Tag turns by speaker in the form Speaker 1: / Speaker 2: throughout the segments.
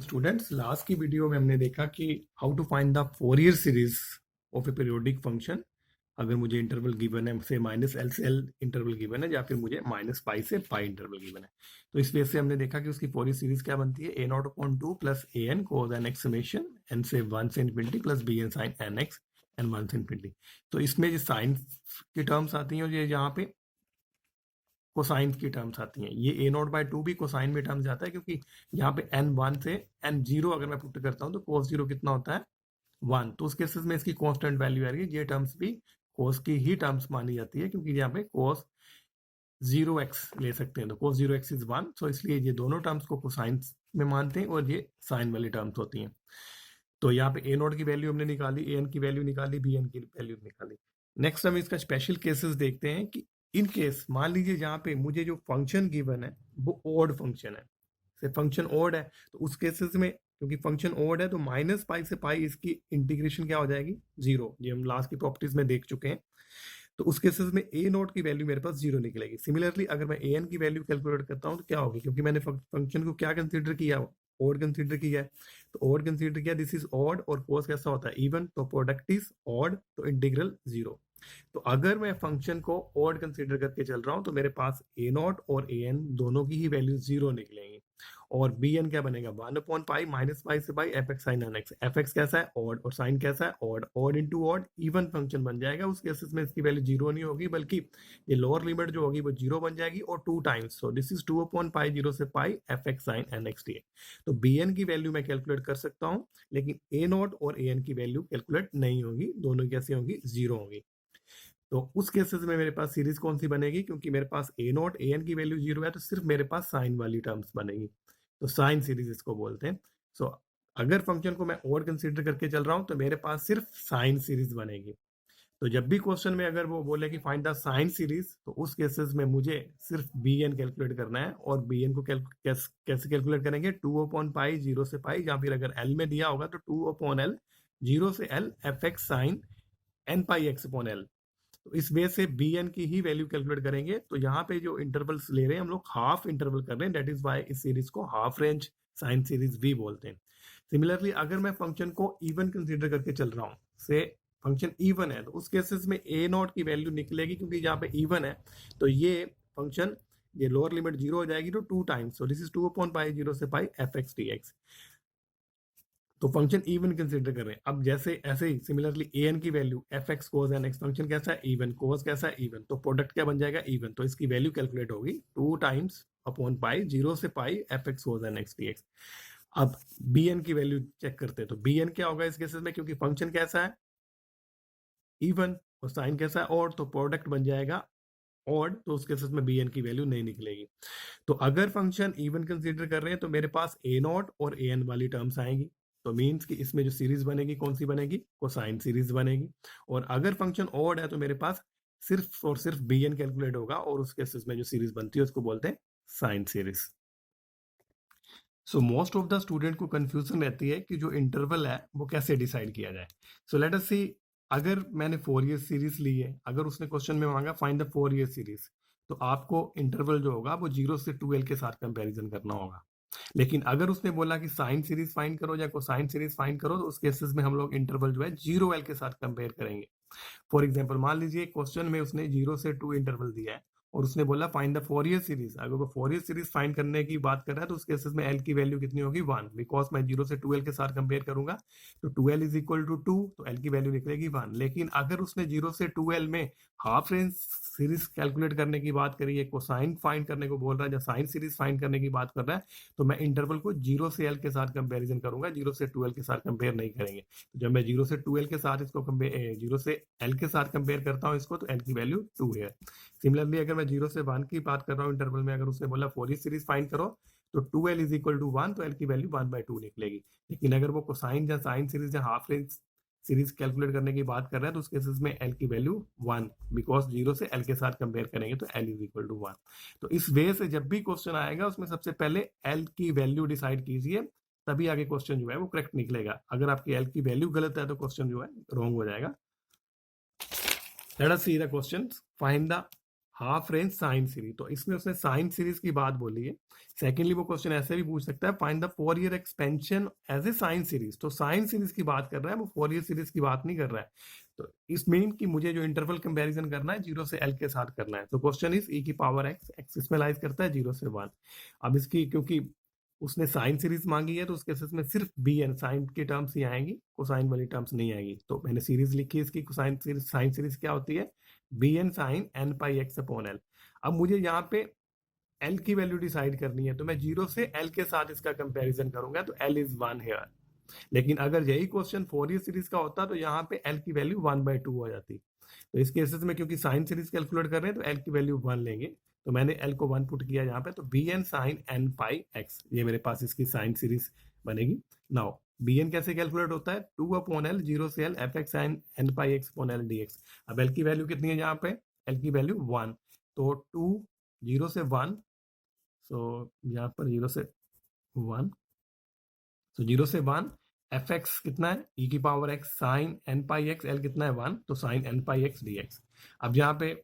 Speaker 1: Students, last की video में हमने देखा कि how to find the Fourier series of a periodic function अगर मुझे इंटरवल गिवन है, से माइनस एल से एल इंटरवल गिवन है या फिर मुझे माइनस पाई से पाई इंटरवल गिवन है। तो इस वजह से हमने देखा कि उसकी फोरियर सीरीज क्या बनती है, a naught upon 2 plus a n cos n x summation n से 1 से infinity plus b n sine n x n 1 से इनफिनिटी। तो इसमें जो साइन की टर्म्स आती हैं और ये यहाँ पे कोसाइन की टर्म्स आती हैं, ये ए नॉट बाय 2 भी कोसाइन में टर्म्स जाता है, क्योंकि यहाँ पे एन 1 से एन 0 अगर मैं पुट करता हूँ तो कोस 0 कितना होता है 1। तो उस केसेस में इसकी कांस्टेंट वैल्यू आ रही है, ये टर्म्स भी कोस की ही टर्म्स मानी जाती है, क्योंकि यहाँ पे कोस 0x ले सकते हैं, तो कोस 0x इज 1। सो इसलिए ये दोनों टर्म्स को कोसाइन में मानते हैं और ये साइन वाली टर्म्स होती हैं। तो यहाँ पे ए नॉट की वैल्यू हमने निकाली, ए एन की वैल्यू निकाली, बी एन की वैल्यू निकाली। नेक्स्ट हम इसका स्पेशल केसेस देखते हैं कि इन केस मान लीजिए जहाँ पे मुझे जो फंक्शन गिवन है वो ऑड फंक्शन है, से फंक्शन ऑड है, तो उस केसेस में क्योंकि फंक्शन ऑड है तो माइनस पाई से पाई इसकी इंटीग्रेशन क्या हो जाएगी 0। ये हम लास्ट की प्रॉपर्टीज में देख चुके हैं। तो उस केसेस में ए नॉट की वैल्यू मेरे पास 0 निकलेगी। सिमिलरली अगर मैं ए एन की वैल्यू कैलकुलेट करता हूँ तो क्या होगी, क्योंकि मैंने फंक्शन को क्या कंसीडर किया, ऑड कंसीडर किया है, तो ऑड कंसीडर किया, दिस इज ऑड और कोस कैसा होता है इवन, तो प्रोडक्ट इज ऑड, तो इंटीग्रल 0। तो अगर मैं फंक्शन को ऑड कंसीडर करके चल रहा हूं तो मेरे पास ए नॉट और ए एन दोनों की ही वैल्यू 0 निकलेंगी, और बी एन क्या बनेगा 1 अपॉन पाई माइनस पाई से pi f x sine n x. F x कैसा है ऑड और साइन कैसा है odd, odd into odd even function बन जाएगा। उस केसेस में इसकी वैल्यू 0 नहीं होगी, बल्कि ये लोअर लिमिट जो होगी वो 0 बन जाएगी और 2 times, so this is 2 upon pi 0 से pi f x sine n x d. तो बी एन की वैल्यू मैं कैलकुलेट कर सकता हूँ, लेकिन ए नॉट और ए एन की वैल्यू कैलकुलेट नहीं होगी, दोनों कैसे होंगी 0 होगी। तो उस केसेस में मेरे पास सीरीज कौन सी बनेगी, क्योंकि मेरे पास ए नॉट ए एन की वैल्यू 0 है तो सिर्फ मेरे पास साइन वाली टर्म्स बनेगी, तो साइन सीरीज इसको बोलते हैं। सो अगर फंक्शन को मैं और कंसीडर करके चल रहा हूं तो मेरे पास सिर्फ साइन सीरीज बनेगी। तो जब भी क्वेश्चन में अगर वो बोले कि फाइंड द साइन सीरीज, तो उस केसेस में मुझे सिर्फ बी एन कैलकुलेट करना है, और बी एन को कैसे कैलकुलेट करेंगे 2 अपॉन पाई 0 से पाई, या फिर अगर एल में दिया होगा तो 2 अपॉन एल 0 से l f x sine n pi x upon l. तो इस वे से बी एन की ही वैल्यू कैलकुलेट करेंगे। तो यहाँ पे जो इंटरवल्स ले रहे हैं हम लोग हाफ इंटरवल कर रहे हैं, दैट इज वाई इस सीरीज को हाफ रेंज साइन सीरीज भी बोलते हैं। सिमिलरली अगर मैं फंक्शन को इवन कंसीडर करके चल रहा हूँ, से फंक्शन इवन है, तो उस केसेस में ए नॉट की वैल्यू निकलेगी, क्योंकि यहाँ पे इवन है तो ये फंक्शन ये लोअर लिमिट 0 हो जाएगी तो 2 times, so this is 2 upon pi 0 से pi f x D x. तो फंक्शन इवन कंसीडर कर रहे हैं। अब जैसे ऐसे ही सिमिलरली ए एन की वैल्यू एफ एक्स कोस एन एक्स, फंक्शन कैसा है इवन, कोस कैसा है इवन, तो प्रोडक्ट क्या बन जाएगा इवन, तो इसकी वैल्यू कैलकुलेट होगी 2 टाइम्स अपॉन पाई 0 से पाई एफ एक्स कोस एन एक्स डी एक्स। अब बी एन की वैल्यू चेक करते हैं, तो बी एन क्या होगा इस केसेस में, क्योंकि फंक्शन कैसा है इवन और साइन कैसा है ऑड, तो प्रोडक्ट बन जाएगा ऑड, तो उस केसेस में बी एन की वैल्यू नहीं निकलेगी। तो अगर फंक्शन इवन कंसीडर कर रहे हैं तो मेरे पास ए नॉट और ए एन वाली टर्म्स आएंगी, तो मीन्स कि इसमें जो सीरीज बनेगी कौन सी बनेगी, कोसाइन सीरीज बनेगी। और अगर फंक्शन ऑड है तो मेरे पास सिर्फ और सिर्फ बी एन कैलकुलेट होगा, और उस केसेस में जो सीरीज बनती है उसको बोलते हैं sine series. So most of the student को कंफ्यूजन रहती है कि जो इंटरवल है वो कैसे डिसाइड किया जाए। सो लेट अस सी, अगर मैंने फोरियर सीरीज ली है, अगर उसने क्वेश्चन में मांगा फाइंड द फोरियर सीरीज, तो आपको इंटरवल जो होगा वो 0 से 2l के साथ कंपैरिजन करना होगा। लेकिन अगर उसने बोला कि साइन सीरीज फाइंड करो या कोसाइन सीरीज फाइंड करो, तो उस केसेस में हम लोग इंटरवल जो है 0l के साथ कंपेयर करेंगे। फॉर एग्जांपल मान लीजिए क्वेश्चन में उसने 0 से 2 इंटरवल दिया है और उसने बोला फाइंड द फोरियर सीरीज। अगर वो फोरियर सीरीज फाइंड करने की बात कर रहा है तो उस केसेस में एल की वैल्यू कितनी होगी 1, बिकॉज मैं 0 से 2l के साथ कंपेयर करूंगा, तो 2l इज इक्वल टू 2, तो एल की वैल्यू निकलेगी 1। लेकिन अगर उसने 0 से 2l में हाफ रेंज सीरीज कैलकुलेट करने की बात करी है, कोसाइन फाइंड करने को बोल रहा है या साइन सीरीज फाइंड करने की बात कर रहा है, तो मैं इंटरवल को 0 से l के साथ कंपेरिजन करूंगा, 0 से 2l के साथ कंपेयर नहीं करेंगे। तो जब मैं 0 से 2l के साथ इसको 0 से l के साथ कंपेयर करता हूँ इसको, तो l की वैल्यू 2 है। सिमिलरली अगर मैं 0 से 1 की बात कर रहा हूँ इंटरवल में, अगर उसने बोला फोरियर सीरीज फाइंड करो, तो 2l इज इक्वल टू 1, तो l की वैल्यू 1/2 निकलेगी। लेकिन अगर वो कोसाइन या साइन सीरीज या हाफ रेंज सीरीज कैलकुलेट करने की बात कर रहा है तो उस केसेस में l की वैल्यू 1, बिकॉज 0 से l के साथ कंपेयर करेंगे तो l इज इक्वल टू 1। तो इस वे से जब भी क्वेश्चन आएगा उसमें सबसे पहले l की वैल्यू डिसाइड कीजिए, तभी आगे क्वेश्चन जो है वो करेक्ट निकलेगा। अगर आपकी l की वैल्यू गलत है तो क्वेश्चन जो है रॉन्ग हो जाएगा। Let us see the question. Find the half range sine series, तो इसमें उसने साइन सीरीज की बात बोली है। सेकेंडली वो क्वेश्चन ऐसे भी पूछ सकता है, find the Fourier expansion as a sine series, तो साइन सीरीज की बात कर रहा है, वो फोरियर सीरीज की बात नहीं कर रहा है। तो इस मीन कि मुझे जो इंटरवल कंपैरिजन करना है 0 से l के साथ करना है। तो क्वेश्चन इज e की पावर x, x इसमें लाइज करता है 0 से 1। अब इसकी क्योंकि उसने साइन सीरीज मांगी है तो उस केसेस में सिर्फ बी एन साइन की टर्म्स ही आएंगी, कोसाइन वाली टर्म्स नहीं आएंगी। तो मैंने सीरीज लिखी इसकी कोसाइन सीरीज, साइन सीरीज क्या होती है, B n sine n pi x upon L. अब मुझे यहाँ पे एल की वैल्यू डिसाइड करनी है, तो मैं 0 से एल के साथ इसका कंपैरिजन करूंगा, तो एल इज 1 हेयर। लेकिन अगर यही क्वेश्चन फोरियर सीरीज का होता तो यहाँ पे एल की वैल्यू 1/2 हो जाती। तो इस केसेस में क्योंकि साइन सीरीज कैलकुलेट कर रहे हैं तो एल की वैल्यू 1 लेंगे, तो मैंने एल को 1 पुट किया यहाँ पे, तो b n sine n pi x, ये मेरे पास इसकी साइन सीरीज बनेगी। नाउ बी एन कैसे कैलकुलेट होता है, 2/l 0 से l f x sine n pi x upon l d x. अब एल की वैल्यू कितनी है यहाँ पे, एल की वैल्यू 1, तो 2 0 से 1, सो यहाँ पर 0 से 1, तो 0 से 1 एफ एक्स कितना है, e की power x sign n pi x, L कितना है 1, तो sign n pi x D x. अब यहाँ पे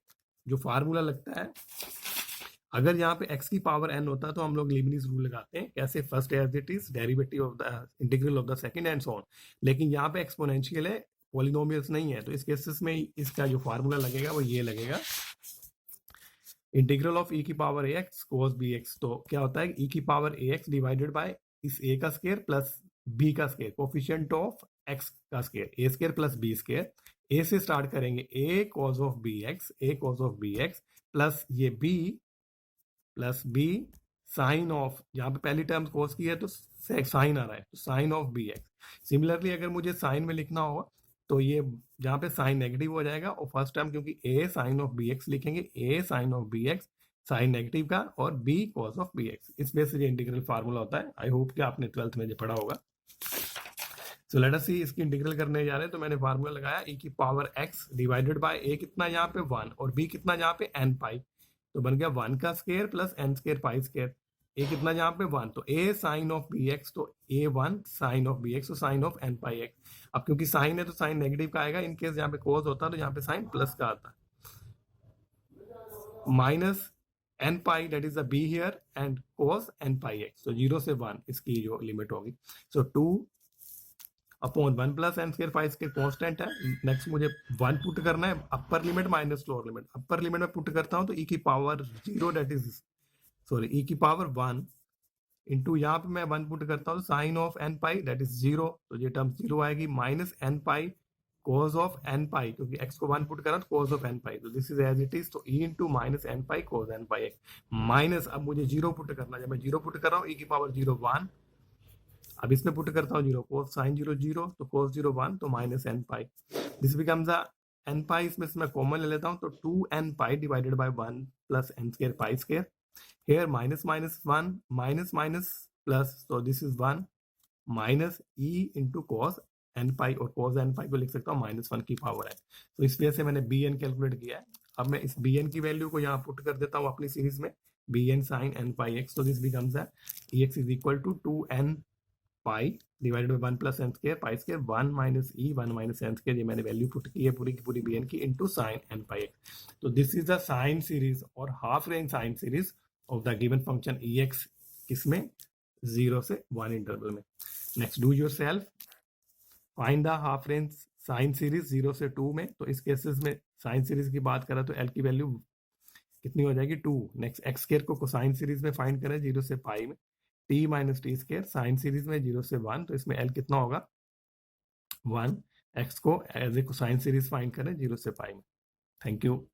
Speaker 1: जो फार्मूला लगता है, अगर यहाँ पे x की पावर n होता तो हम लोग लीबनिज रूल लगाते हैं, कैसे, first as it is derivative of the integral of the second and so on. लेकिन यहाँ पे एक्सपोनेंशियल है, पॉलिनोमियल्स नहीं है, तो इस केसेस में इसका जो फार्मूला लगेगा वो ये लगेगा, इंटीग्रल ऑफ e की पावर ax cos bx। तो क्या होता है, e की पावर ax डिवाइडेड बाय इस a का स्क्वायर प्लस b का स्क्वायर, कोफिशिएंट ऑफ x का square, a square plus b square. a से स्टार्ट करेंगे, a cos of bx, a cos of bx plus ये b plus b sine of, यहाँ पे पहली टर्म cos की है तो साइन आ रहा है, तो साइन ऑफ bx। सिमिलरली अगर मुझे साइन में लिखना होगा तो ये जहाँ पे साइन नेगेटिव हो जाएगा, और फर्स्ट टर्म क्योंकि a साइन ऑफ bx लिखेंगे, a sine of bx sine negative का, और b cos ऑफ bx। इस बेस से ये इंटीग्रल फार्मूला होता है। आई होप कि आपने 12th में ये पढ़ा होगा। सो लेट अस सी, इसकी इंटीग्रल करने जा रहे हैं, तो मैंने फार्मूला लगाया e की power x divided by a कितना यहाँ पे 1 और b कितना यहाँ पे n पाई, तो बन गया 1 का square plus n square pi square. a कितना यहाँ पे 1, तो a साइन ऑफ bx, तो a1 साइन ऑफ bx, तो sine of n pi x। अब क्योंकि साइन है तो साइन नेगेटिव का आएगा, इन केस यहाँ पे cos होता तो यहाँ पे साइन प्लस का आता, minus n pi that is the b here and cos n pi x, तो 0 से 1 इसकी जो लिमिट होगी। So 2 upon 1 plus n square pi square constant है। नेक्स्ट मुझे 1 पुट करना है, upper limit minus lower limit. Upper limit में पुट करता हूँ तो e की power 0 that is, sorry, e की पावर 1 इंटू यहाँ पे मैं 1 पुट करता हूँ, sine of n pi that is 0, तो ये टर्म 0 आएगी, minus n pi cos of n pi, क्योंकि x को 1 पुट करा तो cos ऑफ एन पाई, तो this is as it is, तो e into minus n pi cos n pi x minus, अब मुझे 0 पुट करना है, जब मैं 0 पुट कर रहा हूँ e की पावर 0 1, अब इसमें पुट करता हूँ 0, cos साइन 0 0, तो cos 0 1, तो minus n pi, this becomes a n pi, इसमें से मैं कॉमन ले लेता हूँ, तो 2 n pi divided by 1 plus n square pi square, here minus minus 1 minus minus plus, so this is 1 minus e into cos n pi, और cos n pi को लिख सकता हूँ -1 की पावर है। तो इस वजह से मैंने bn कैलकुलेट किया है। अब मैं इस bn की वैल्यू को यहाँ पुट कर देता हूँ अपनी सीरीज में, bn sin n pi x, so this becomes a ex is equal to 2n pi divided by 1 plus n square pi square 1 minus e 1 minus n square, ये मैंने वैल्यू पुट की है पूरी की पूरी bn की, into sin n pi x। तो this is the sine series और half range sine series of the given function ex, किसमें, 0 से 1 इंटरवल में। Next do yourself, find the half range sine series 0 से 2 में। तो इस केसेस में साइन सीरीज की बात करें तो एल की वैल्यू कितनी हो जाएगी, 2। नेक्स्ट एक्स स्क्वायर को कोसाइन सीरीज में फाइंड करें 0 से पाई में, T minus T square sine series में 0 से 1, तो इसमें एल कितना होगा 1। एक्स को as a cosine series find करें 0 से पाई में। Thank you.